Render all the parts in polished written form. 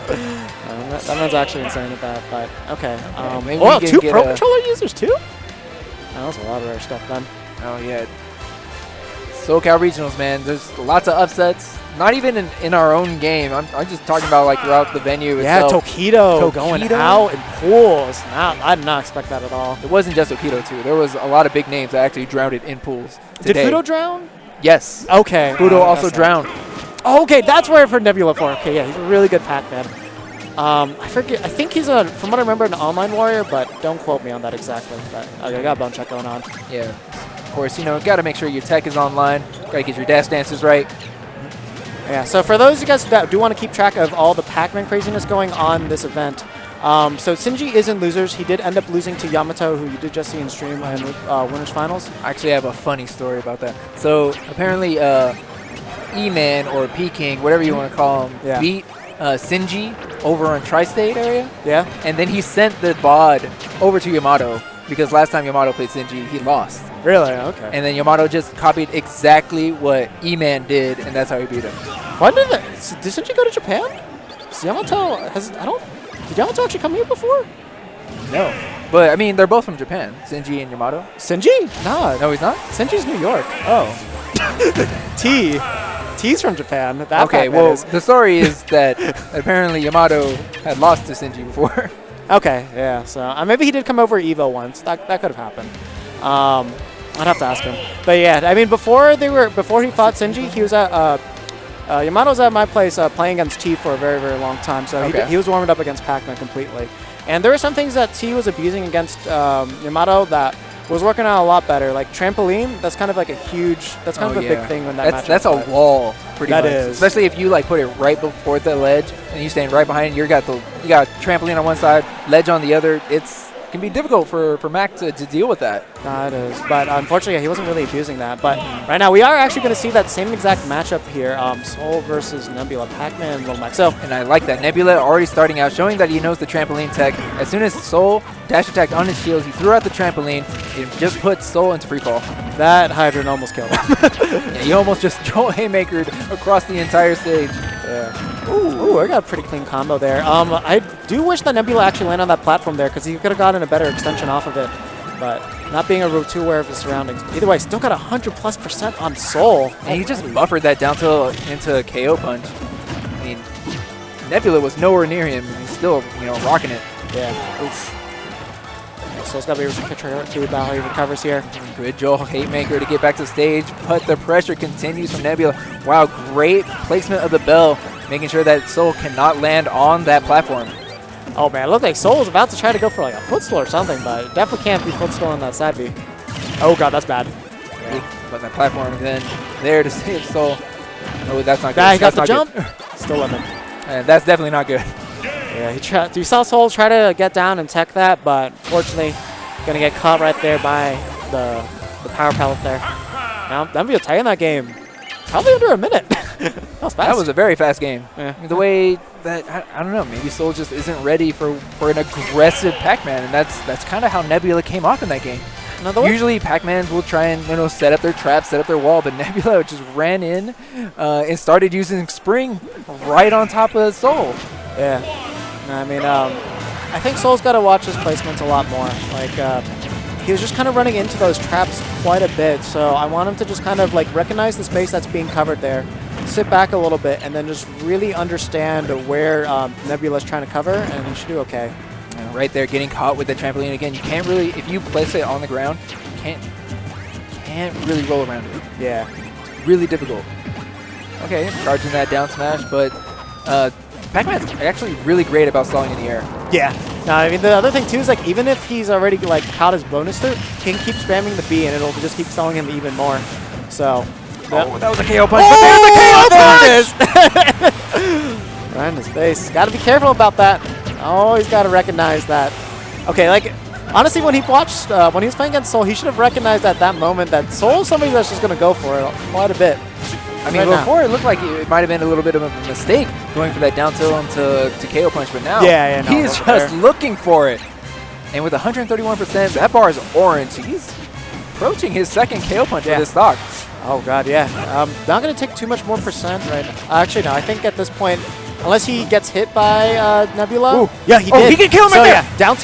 That man's actually insane at that, but okay. Maybe 2 Pro Controller users too? That was a lot of rare stuff then. Oh, yeah. SoCal Regionals, man. There's lots of upsets. Not even in our own game. I'm just talking about like throughout the venue itself. Tokido going out in pools. I did not expect that at all. It wasn't just Tokido, too. There was a lot of big names that actually drowned it in pools today. Did Fudo drown? Yes. Okay. Fudo also drowned. Oh, okay, that's where I've heard Nebula for. Okay, yeah, he's a really good PacMan. I forget. I think he's from what I remember, an online warrior, but don't quote me on that exactly. But okay, I got a bone check going on. Yeah. Of course, got to make sure your tech is online. Got to get your dash dances right. Yeah, so for those of you guys that do want to keep track of all the PacMan craziness going on this event, so Shinji is in losers. He did end up losing to Yamato, who you did just see in stream in winners finals. I actually have a funny story about that. So apparently E-Man or P-King, whatever you want to call him, beat Shinji over on Tri-State area. Yeah. And then he sent the VOD over to Yamato because last time Yamato played Shinji, he lost. Really? Okay. And then Yamato just copied exactly what E-Man did, and that's how he beat him. Why did Shinji go to Japan? Did Yamato actually come here before? No. But, I mean, they're both from Japan, Shinji and Yamato. Shinji? No. No, he's not? Shinji's New York. Oh. T's from Japan. Okay, well, the story is that apparently Yamato had lost to Shinji before. Okay, yeah. So maybe he did come over Evo once. That could have happened. I'd have to ask him. But yeah, I mean, before he fought Shinji, he was at Yamato's at my place playing against T for a very, very long time. So he was warming up against PacMan completely. And there were some things that T was abusing against Yamato that was working out a lot better. Like trampoline, that's kind of like a big thing when that match. That's a wall, pretty much. That is. Especially if you like put it right before the ledge and you stand right behind it. You got trampoline on one side, ledge on the other. It can be difficult for Mac to deal with that. It is. But unfortunately, he wasn't really abusing that. But right now, we are actually going to see that same exact matchup here. Sol versus Nebula, PacMan and Little Mac. And I like that. Nebula already starting out, showing that he knows the trampoline tech. As soon as Sol dash attacked on his shields, he threw out the trampoline. It just put Sol into free fall. That Hydran almost killed him. Yeah, he almost just Joel Haymakered across the entire stage. Yeah. Ooh, I got a pretty clean combo there. I do wish that Nebula actually landed on that platform there because he could have gotten a better extension off of it. But not being too aware of his surroundings. Either way, still got 100+% on Sol. And he just buffered that down into a KO punch. I mean, Nebula was nowhere near him, and he's still, rocking it. Yeah. Oof. Sol's got to be careful to about how he recovers here. Good Joel Haymaker to get back to the stage, but the pressure continues from Nebula. Wow, great placement of the bell, making sure that Sol cannot land on that platform. Oh man, it looked like Sol was about to try to go for like a footstool or something, but it definitely can't be footstool on that side B. Oh god, that's bad. Yeah. But that platform is then there to save Sol. Oh, that's not good. Yeah, he got the jump. Still living. And that's definitely not good. Yeah, you saw Sol try to get down and tech that, but fortunately, gonna get caught right there by the power pellet there. Now, Nebula taking that game probably under a minute. That was fast. That was a very fast game. Yeah. The way that, I don't know, maybe Sol just isn't ready for an aggressive PacMan, and that's kind of how Nebula came off in that game. Usually PacMans will try and set up their trap, set up their wall, but Nebula just ran in and started using Spring right on top of Sol. Yeah. I mean, I think Sol's got to watch his placements a lot more. Like, he was just kind of running into those traps quite a bit, so I want him to just kind of like recognize the space that's being covered there, sit back a little bit, and then just really understand where Nebula's trying to cover, and he should do okay. Right there, getting caught with the trampoline again. You can't really, if you place it on the ground, you can't really roll around it. Yeah. It's really difficult. Okay, charging that down smash, but PacMan's actually really great about stalling in the air. Yeah. Now, I mean, the other thing, too, is, like, even if he's already, like, caught his bonus through, he can keep spamming the B, and it'll just keep stalling him even more. So. Oh, that was a KO punch. Oh, there it is! Right in his face. Got to be careful about that. Always got to recognize that. Okay, like, honestly, when he was playing against Sol, he should have recognized at that moment that Sol is somebody that's just going to go for it quite a bit. I mean, before it looked like it might have been a little bit of a mistake going for that down tilt to KO punch, but now he's just looking for it. And with 131%, that bar is orange. He's approaching his second KO punch for this stock. Oh, God, yeah. Not going to take too much more percent right now. Actually, no, I think at this point, unless he gets hit by Nebula. Ooh. Yeah, he Oh, did. he can kill him so, right there. Yeah, down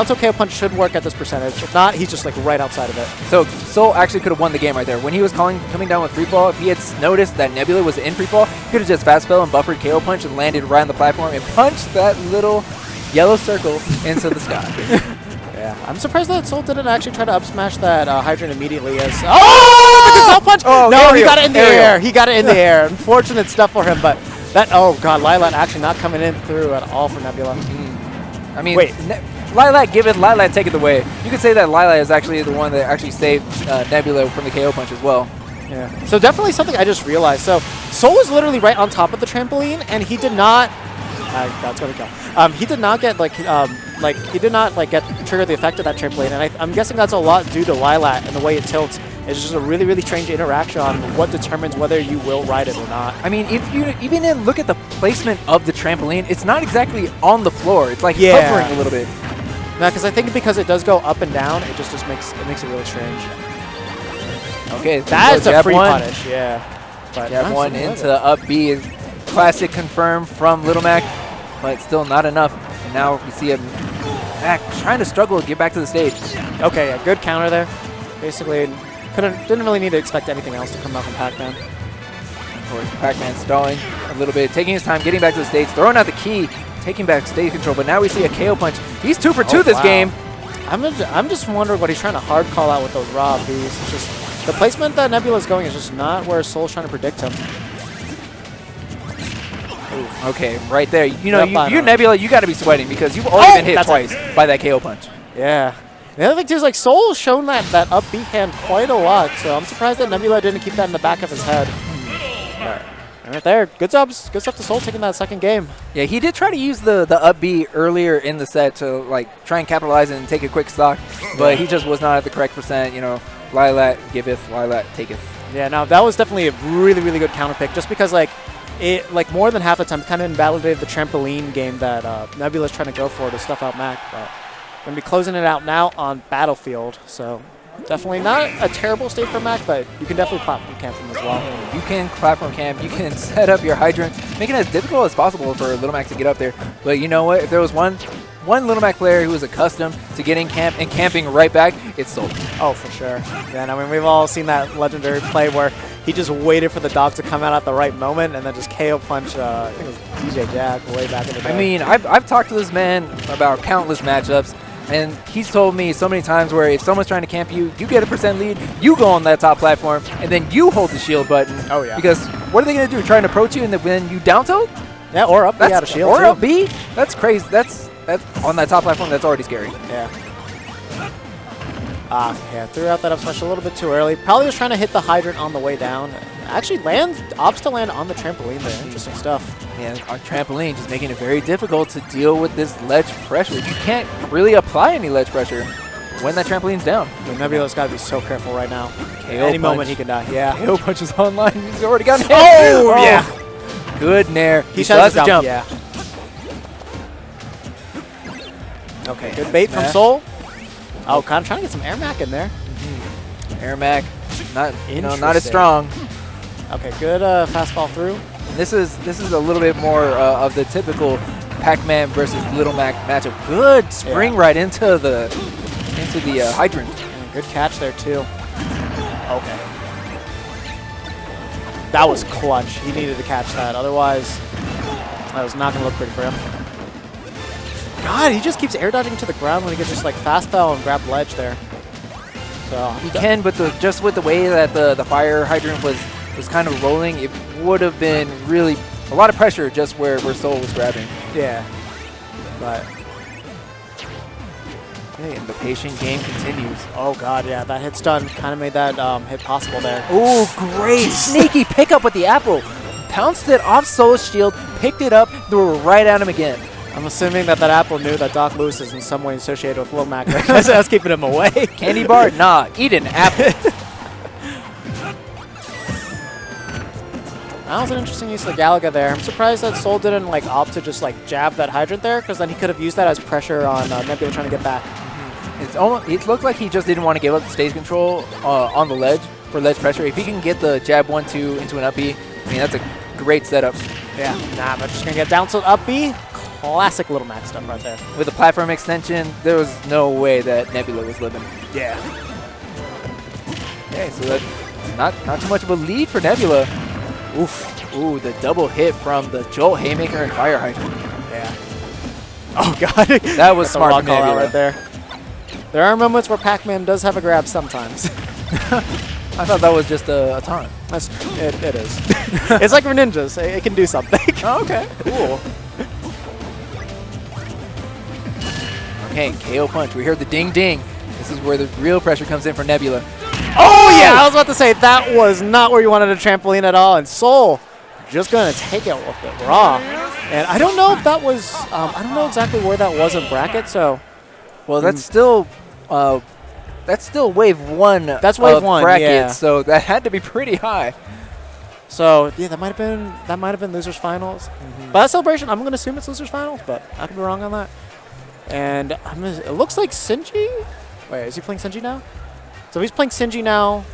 tilt KO punch should work at this percentage. If not, he's just like right outside of it. So Soul actually could have won the game right there. When he was coming down with free fall, if he had noticed that Nebula was in free fall, he could have just fast fell and buffered KO punch and landed right on the platform and punched that little yellow circle into the sky. Yeah, I'm surprised that Soul didn't actually try to up smash that Hydrant immediately. As the Cell punch! Oh, no, he got it in the air. He got it in the air. Unfortunate stuff for him, but that. Oh god, Lilat actually not coming in through at all for Nebula. I mean, wait, Lilat give it, Lilat take it away. You could say that Lilat is actually the one that actually saved Nebula from the KO punch as well. Yeah. So definitely something I just realized. So Soul was literally right on top of the trampoline, and he did not. That's gonna kill. He did not get he did not get trigger the effect of that trampoline, and I'm guessing that's a lot due to Lilat and the way it tilts. It's just a really, really strange interaction on what determines whether you will ride it or not. I mean, if you even look at the placement of the trampoline, it's not exactly on the floor. It's like hovering a little bit. No, because I think because it does go up and down, it just makes it really strange. Okay, that's a free punish. Yeah. But jab one into up B. Classic confirmed from Little Mac, but still not enough. And now we see him back trying to struggle to get back to the stage. Okay, yeah, good counter there. Basically, didn't really need to expect anything else to come out from PacMan. Of course, PacMan stalling a little bit, taking his time, getting back to the stage, throwing out the key, taking back stage control. But now we see a KO punch. He's 2 for 2 this game. I'm just wondering what he's trying to hard call out with those raw Bs. It's just the placement that Nebula's going is just not where Soul's trying to predict him. Ooh, okay, right there. You know, you're Nebula, you got to be sweating because you've already been hit twice by that KO punch. Yeah. The other thing too is like Soul's shown that up B hand quite a lot, so I'm surprised that Nebula didn't keep that in the back of his head. Right there, good stuff to Soul taking that second game. Yeah, he did try to use the up B earlier in the set to try and capitalize and take a quick stock, but he just was not at the correct percent. You know, Lilat giveth, Lilat taketh. Yeah, no, that was definitely a really, really good counter pick, just because it more than half the time kind of invalidated the trampoline game that Nebula's trying to go for to stuff out Mac. But going to be closing it out now on Battlefield, so definitely not a terrible state for Mac, but you can definitely platform camp him as well. You can platform camp, you can set up your Hydrant, make it as difficult as possible for Little Mac to get up there. But you know what? If there was one Little Mac player who was accustomed to getting camp and camping right back, it's Soul. Oh, for sure. Yeah, and I mean, we've all seen that legendary play where he just waited for the dog to come out at the right moment and then just KO punch, I think it was DJ Jack way back in the day. I mean, I've talked to this man about countless matchups, and he's told me so many times where if someone's trying to camp you, you get a % lead, you go on that top platform, and then you hold the shield button. Oh, yeah. Because what are they going to do? Try and approach you and then you down tilt? Yeah, or up B out of shield, or up B? That's crazy. That's on that top platform, that's already scary. Yeah. Yeah, threw out that up smash a little bit too early. Probably was trying to hit the Hydrant on the way down. Actually opts to land on the trampoline there. Interesting stuff. Yeah, our trampoline just making it very difficult to deal with this ledge pressure. You can't really apply any ledge pressure when that trampoline's down. Nebula's got to be so careful right now. Any moment he can die. Yeah. KO punch is online. He's already got hit. Oh, yeah. Good nair. He still has to jump. Yeah. Okay, good bait from Soul. Oh, kind of trying to get some Air Mac in there. Air Mac, not as strong. Okay, good fast fall through. And this is a little bit more of the typical PacMan versus Little Mac matchup. Good spring right into the Hydrant. And good catch there too. Okay. That was clutch. He needed to catch that. Otherwise, that was not going to look pretty for him. God, he just keeps air dodging to the ground when he gets just fast fell and grab ledge there. So he can, but just with the way that the fire hydrant was kind of rolling, it would have been really a lot of pressure just where Soul was grabbing. Yeah, but and the patient game continues. Oh god, yeah, that hit stun kind of made that hit possible there. Oh, great sneaky pickup with the apple. Pounced it off Soul's shield, picked it up, threw it right at him again. I'm assuming that apple knew that Doc Lewis is in some way associated with Lil Mac. Because I was keeping him away. Candy bar? Nah, eat an apple. That was an interesting use of the Galaga there. I'm surprised that Soul didn't opt to just jab that Hydrant there, because then he could have used that as pressure on Nebula trying to get back. It looked like he just didn't want to give up the stage control on the ledge for ledge pressure. If he can get the jab 1-2 into an up B, I mean, that's a great setup. Yeah, nah, but just going to get down tilt up B. Classic little max stuff right there. With the platform extension, there was no way that Nebula was living. Yeah. Okay, so that's not too much of a lead for Nebula. Oof. Ooh, the double hit from the Jolt Haymaker and Fire Hydrant. Yeah. Oh, God. That was smart from Nebula. Right there. There are moments where PacMan does have a grab sometimes. I thought that was just a taunt. It is. It's like for ninjas. It can do something. Oh, okay. Cool. Okay, KO punch. We heard the ding ding. This is where the real pressure comes in for Nebula. Oh, yeah. I was about to say that was not where you wanted a trampoline at all. And Soul just going to take it with it raw. And I don't know if that was, I don't know exactly where that was in bracket. So, well, that's still wave 1. That's wave 1 bracket, yeah. So that had to be pretty high. So yeah, that might have been losers finals. But that celebration, I'm gonna assume it's losers finals, but I could be wrong on that. And it looks like Sinji. Wait, is he playing Sinji now? So if he's playing Sinji now,